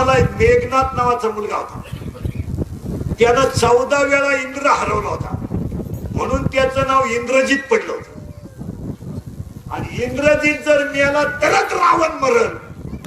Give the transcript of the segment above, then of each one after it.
रावणाला एक मेघनाथ नावाचा मुलगा होता. त्यानं 14 वेळा इंद्र हरवला होता, म्हणून त्याचं नाव इंद्रजित पडलं होतं. आणि इंद्रजित जर मेला तरच रावण मरण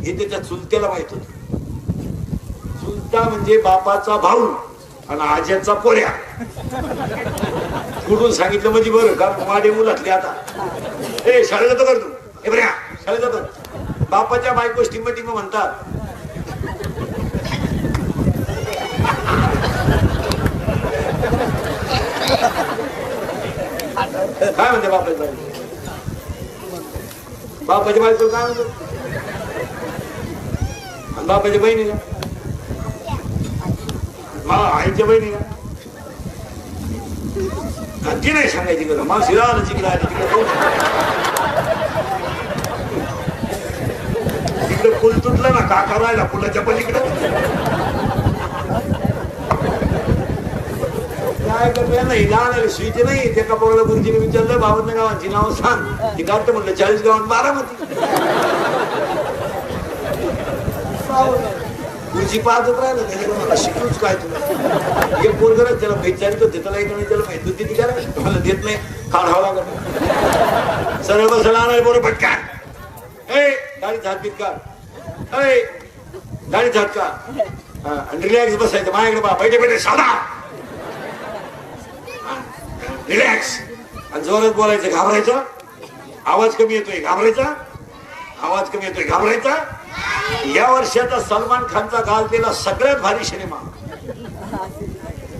हे त्याच्या चुलत्याला माहित होत. चुलता म्हणजे बापाचा भाऊ आणि आज्याचा पोऱ्या. कुठून सांगितलं म्हणजे बरं का माडे मुलातले आता ए शाळेत जातो कर तू हे बऱ्या शाळेत जातो. बापाच्या बायको टिंब टिंब म्हणतात. काय म्हणते बापाची बायको? बापाची बायको काय म्हणतो? आणि बापाच्या बहिणीला आईच्या बहिणीला ती नाही सांगायची गरज. मावशी राहिलं तिकडे आली तिकडे पूल तुटला ना काका राहिला पुलाच्या पलीकडे. काय करतो नाही लहान स्वीचे नाही त्या कपाळाला गुरुजीने विचारलं 52 गावांची नाव सांग. ती काढतो म्हणलं 40 गावात 12 गुरुजी पाहतच राहिलं. त्याच्याकडे मला शिकूच काय तुला एक पोरगरच त्याला बेचारितो त्याला एक त्याला माहिती होती ती काय मला देत नाही काढावं लागत. सरळ बसला आणा बरोबर पटकान ए गाडीचा हात बीत काढ ए गाडीचा हात काढ आणि रिलॅक्स बसायचं. माझ्याकडे बा बैठे बैठे साधा रिलॅक्स आणि जोरात बोलायचं. घाबरायचं आवाज कमी येतोय घाबरायचा आवाज कमी येतोय घाबरायचा. या वर्षाचा सलमान खानचा गाजलेला सगळ्यात भारी सिनेमा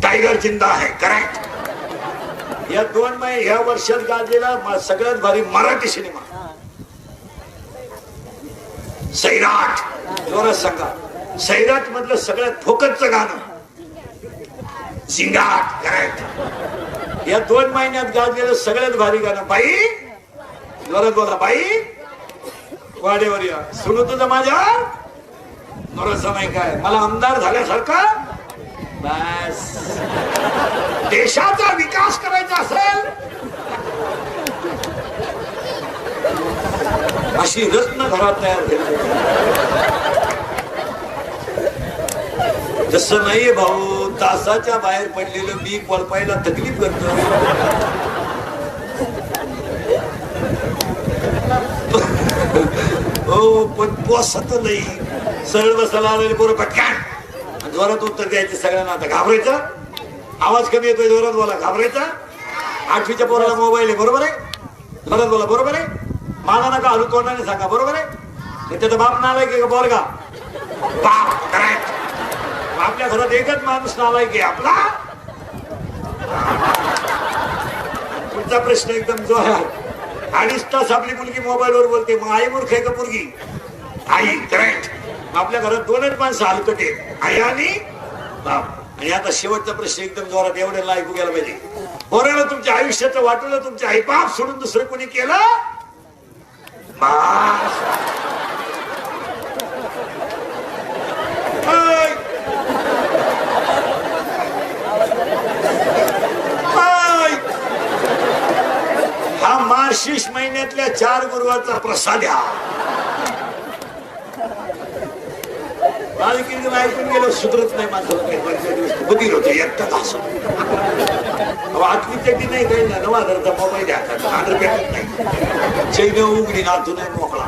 टायगर जिंदा है करेक्ट. या 2 महिने या वर्षात गाजलेला सगळ्यात भारी मराठी सिनेमा सैराट. जोरात सांगा. सैराट मधलं सगळ्यात फोकसचं गाणं झिंगाट करेक्ट. या 2 महिन्यात गाजलेलं सगळ्यात भारी गाणं बाई. जोरात बोला बाई वाडेवर या सुरू तुझं माझ्या नवरा समय काय मला आमदार झाल्यासारखा. बस देशाचा विकास करायचा असेल अशी रत्न घरात तयार केली. जसं नाहीये भाऊ तासाच्या बाहेर पडलेलं मी वळपायला तकलीफ करतो. हो पण पोसत नाही. सरळ बसायला आलेले बरोबर पटकान जोरात उत्तर द्यायचे सगळ्यांना. आता घाबरायचा आवाज कमी येतोय जोरात बोला घाबरायचा. 8वीच्या पोराला मोबाईल आहे बरोबर आहे जोरात बोला बरोबर आहे. मला नका हलू तोंडाने सांगा बरोबर आहे. त्याचा बाप नालायक आहे का बोलगा बाप करेक्ट. आपल्या घरात एकच माणूस नालायक आहे आपला. पुढचा प्रश्न एकदम जो आहे 2.5 तास आपली मुलगी मोबाईल वर बोलते मग आई मूर्ख आहे का मुलगी आई करेक्ट. आपल्या घरात 2च माणसं हलकट आहेत आई आणि बाप. आणि आता शेवटचा प्रश्न एकदम जोरात एवढ्याला ऐकू गेला पाहिजे. बरोबर तुमच्या आयुष्याचं वाटलं तुमच्या आई बाप सोडून दुसरं कोणी केलं हा मार्गशीर्ष महिन्यातल्या 4 गुरुवारचा प्रसाद ऐकून गेलं सुधरत नाही माझं बधीर होते एकटाच असं. आतली चटी नाही काही ना 9,000चा मोबाईल द्यायचा 100 रुपयात नाही चैन उघडी नातू नाही मोकळा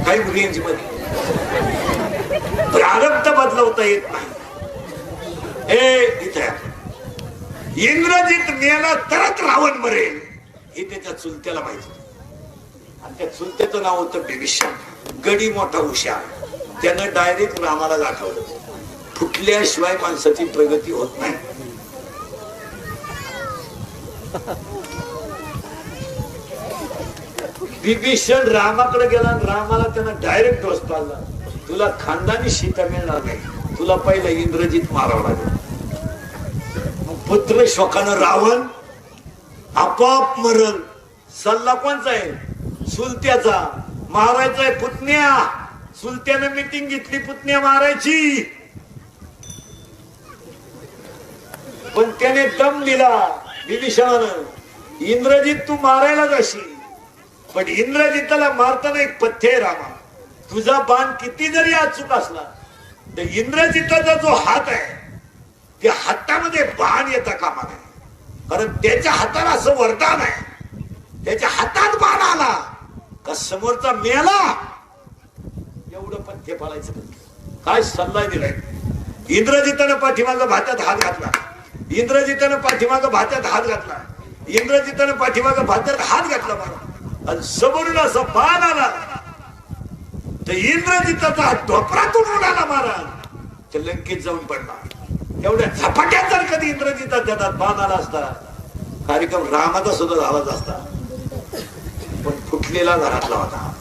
काही मुलींची मध्ये प्रारब्ध बदलवता येत नाही. हे इथे इंग्रजीत मेला तरच रावण मरेल हे त्याच्या चुलत्याला माहिती. आणि त्या चुलत्याचं नाव होतं बिभीषण. गडी मोठा हुशार. त्यानं डायरेक्ट रामाला दाखवलं फुटल्याशिवाय माणसाची प्रगती होत नाही. बिभीषण रामाकडे गेला रामाला त्यानं डायरेक्ट डोस पाडला. तुला खानदानी सीता मिळणार नाही तुला पहिला इंद्रजित मारावं लागेल. पुत्र शोकानं रावण आपोआप मरण. सल्ला कोणचा आहे चुलत्याचा. मारायचा आहे पुतण्या. चुलत्यानं मीटिंग घेतली पुतण्या मारायची पण त्याने दम दिला विभीषणानं. इंद्रजित तू मारायला जाशील पण इंद्रजिताला मारताना एक पथ्य रामा तुझा बाण किती जरी अचूक असला तर इंद्रजिताचा जो हात आहे त्या हातामध्ये बाण येता कामा नये. कारण त्याच्या हाताला असं वरदान आहे, त्याच्या हातात बाण आला का समोरचा मेला. एवढं पथ्य पाळायचं. काय सल्ला दिलाय. इंद्रजितानं पाठीमागं भात्यात हात घातला, इंद्रजितानं पाठीमागं भात्यात हात घातला, इंद्रजितानं पाठीमागं भात्यात हात घातला मला आणि समोरून असा बाण आला तर इंद्रजिताचा हात ढोपरातून उडाला महाराज तर लंकेत जाऊन पडला. एवढ्या झपाट्यात जर कधी इंद्रजिताच्या हातात बाण आला असता कार्यक्रम रामाचा सुद्धा झालाच असता. पण फुटलेला घरातला होता.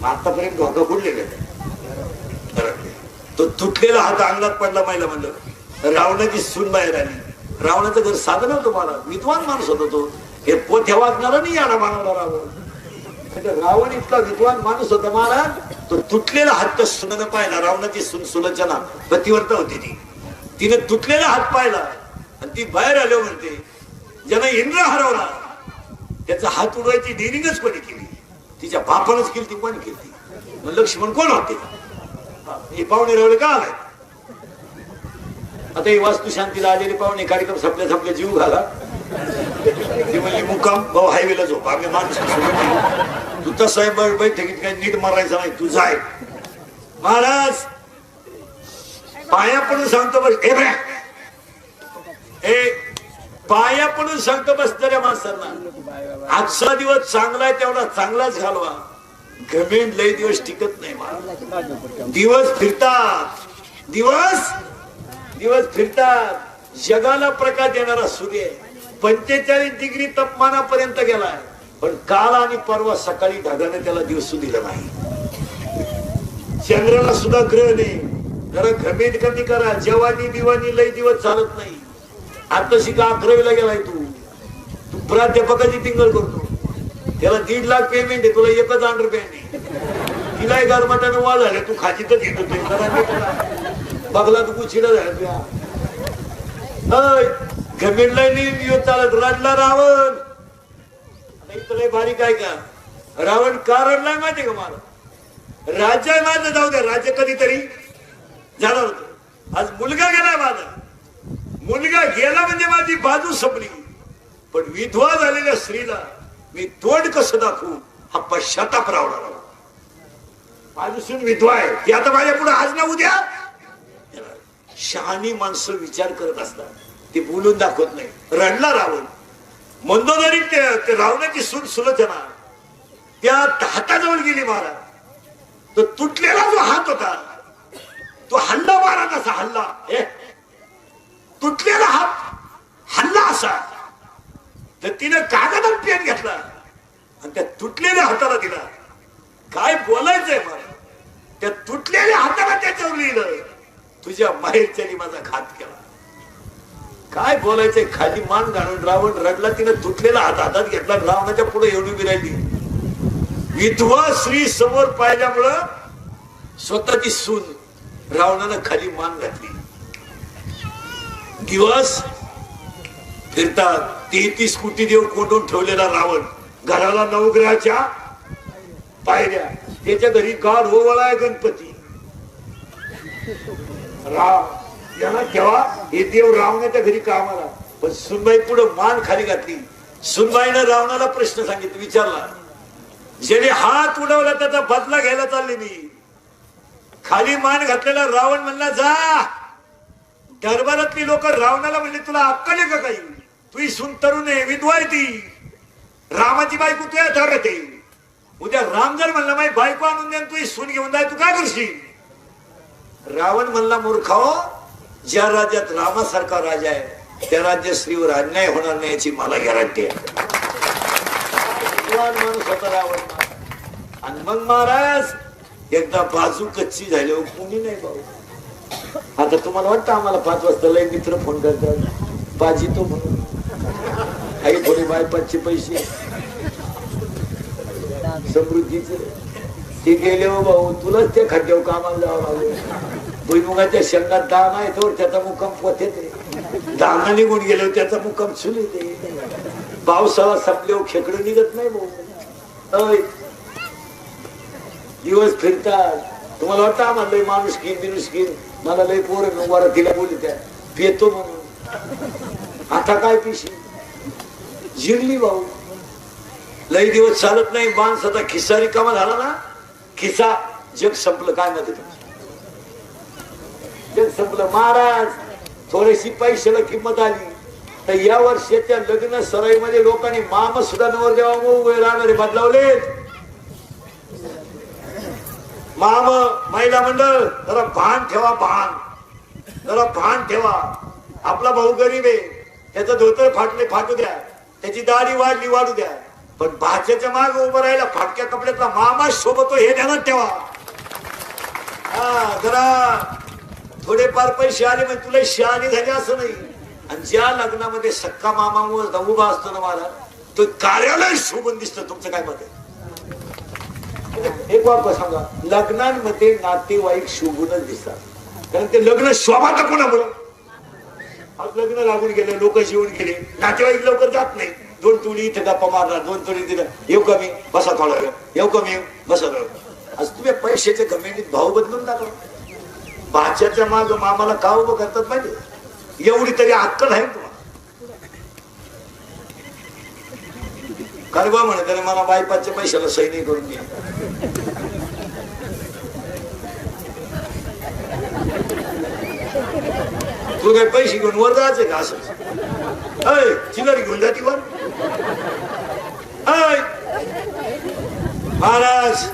आतापर्यंत धोका फुटलेले तो तुटलेला हात अंगणात पडला. महिला म्हणलं रावणाची सून बाहेर आली. रावणाचं घर साधं नव्हतं महाराज, विद्वान माणूस होता तो. हे पोथ्या वागणारा नाही याला मानवला रावण. रावण इतका विद्वान माणूस होता महाराज. तो तुटलेला हात तर सुनेनं पाहिला. रावणाची सून सुलोचना पतिव्रता होती ती. तिने तुटलेला हात पाहिला आणि ती बाहेर आलो म्हणते ज्यानं इंद्र हरवला त्याचा हात उडवायची डिनिंगच कोणी केली. तिच्या बापानच केली. ती कोणी केली. मग लक्ष्मण कोण होते. हे पाहुणे रावले का आलाय. आता ही वास्तुशांतीला आलेले पाहुणे कार्यक्रम संपल्या जीव घाला. ती म्हणली मुक्काम भाऊ हायवेला झोप. आम्ही माणसं तू तसं आहे बैठकीत काही नीट मारायचं नाही. तू जाय महाराज पाया पडून सांगतो बस. पाया पडून सांगतो बस तरी माणसांना आजचा दिवस चांगला आहे तेवढा चांगलाच घालवा. घमेंड लय दिवस टिकत नाही महाराज. दिवस फिरतात, दिवस फिरतात. जगाला प्रकाश देणारा सूर्य 45 डिग्री तापमानापर्यंत गेलाय पण काल आणि परवा सकाळी ढगाने त्याला दिवसू दिलं नाही. चंद्राला सुद्धा ग्रह नाही. जरा घमेंड कमी करा. जवानी दिवाणी लय दिवस चालत नाही. आता शिका 11वीला गेलाय तू प्राध्यापकाची टिंगल करतो. त्याला 1.5 लाख पेमेंट आहे. तुला एकच अंडरपॅन्ट आहे. तिला गारमाटाने वाळ झाले. तू खाचीतच येत होतो बघला तू कुचिडा झाला तुझ्या. घमेंडला नाही चालत. रडला रावण. इथं बारीक आहे का. रावण का रडलाय माहितीये का मला. राज्य आहे माझं जाऊ द्या. राज्य कधीतरी झालं होतं. आज मुलगा गेलाय माझा. मुलगा गेला म्हणजे माझी बाजू संपली. पण विधवा झालेल्या स्त्रीला मी तोंड कसं दाखवू हा पश्चाताप रावला. माझी सून विधवा आहे ती आता माझ्या पुढे आज ना उद्या. शहाणी माणसं विचार करत असतात. ते बोलून दाखवत नाही. रडला रावण. मंदोदरी ते रावणाची सून सुलोचना त्या हाताजवळ गेली महाराज. तो तुटलेला जो हात होता तो हल्ला मारा तसा हल्ला. तुटलेला हात हल्ला असा तर तिने कागदात पेन घेतला आणि त्या तुटलेल्या हाताला दिला. काय बोलायचंय मला. त्या तुटलेल्या हाताला त्याच्यावर लिहिलं तुझ्या माहेरच्यानी माझा घात केला. काय बोलायचंय. खाली मान घालून रावण रडला. तिने तुटलेला हात हातात घेतला. रावणाच्या पुढे एवढी उभी राहिली. विधवा स्त्री समोर पाहिल्यामुळं स्वतःची सून रावणानं खाली मान घातली. दिवस फिरतात. 33 कोटी देव कोंडून ठेवलेला रावण घराला नवग्रहाच्या पायऱ्या. त्याच्या घरी गाढ होवळाय गणपती. याला ठेवा हे देव रावणाच्या घरी कामाला. पण सुनबाई पुढे मान खाली घातली. सुनबाईनं रावणाला प्रश्न सांगितला विचारला. ज्याने हात उडवला त्याचा बदला घ्यायला चालले मी. खाली मान घातलेला रावण म्हणला जा. दरबारातली लोक रावणाला म्हणले तुला अक्कल आहे का काही. तुझी सून तरुण आहे विधवा आहे ती. रामाची बायको तुझ्या धरत आहे. उद्या राम जर म्हणला माझी बायको आणून द्या तुझी सून घेऊन जाय तू काय करशील. रावण म्हणला मूर्खाओ ज्या राज्यात रामासारखा राजा आहे त्या राज्यश्रीवर अन्याय होणार नाही याची मला गॅरंटी आहे. माणूस होता रावण. आणि मग महाराज एकदा बाजू कच्ची झाली कोणी नाही भाऊ. आता तुम्हाला वाटतं आम्हाला 5 वाजता लय मित्र फोन करतात बाजी तो म्हणून आई थोडी बायपाचे पैसे समृद्धीचे ते गेले हो भाऊ. तुलाच त्या खड्ड्यावर कामाला जावं लागलं. भुईमुगाच्या शेंगात दाना आहे तो त्याचा मुक्काम पोथे ते. दाना निघून गेलो त्याचा मुक्काम चुली ते. पावसाळा संपल्यावर खेकडं निघत नाही भाऊ. दिवस फिरतात. तुम्हाला वाटतं आम्हाला लय माणूस घेईन बिनुस घेईन, मला लय पोरं वारा तिला बोलू त्या पेतो म्हणून. आता काय पिशी जिरली भाऊ. लय दिवस चालत नाही. माणसाचा खिस्सा रिकामा झाला ना, खिस्सा जग संपलं. काय मत जग संपलं. महाराज थोडीशी पैशाला किंमत आली तर या वर्षाच्या लग्न सराईमध्ये लोकांनी माम सुद्धा नवरदेवा उभे राहणारे बदलावले. माम महिला मंडळ जरा भान ठेवा, जरा भान ठेवा. आपला भाऊ गरीब आहे, त्याचं धोतर फाटले फाटू द्या, त्याची दाढी वाढली वाढू द्या, पण भाच्याच्या माग उभं राहिला फाटक्या कपड्यातला मामा सोबत हे ध्यानात ठेवा. हा जरा थोडेफार पैसे आले म्हणजे तुला शहाणी झाली असं नाही. आणि ज्या लग्नामध्ये सक्का मामा उभा असतो ना मला, तो कार्यालय शोभून दिसतं. तुमचं काय मत आहे? एक बाबा सांगा, लग्नांमध्ये नातेवाईक शोभूनच दिसतात. कारण ते लग्न शोभात कोणामुळं? आज लग्न लागून गेले, लोक जेवून गेले, नातेवाईक लवकर जात नाही. 2 तोडी इथे गप्पा मारणार, 2 तोडी तिथं येऊ कमी बसा थोडा वेळ, येऊ कमी बसा थोडा. आज तुम्ही पैशाच्या गमेंडीत भाव बदलून टाका. भाच्याच्या माग मामाला का उभं करतात पाहिजे? एवढी तरी अक्कल आहे तुम्हाला? कारवा म्हणे त्याने मला बायपाच्या पैशाला सही नाही करून दिली. तू काय पैसे घेऊन वर जायचं का? असं चिल्लर घेऊन जाती वर. महाराज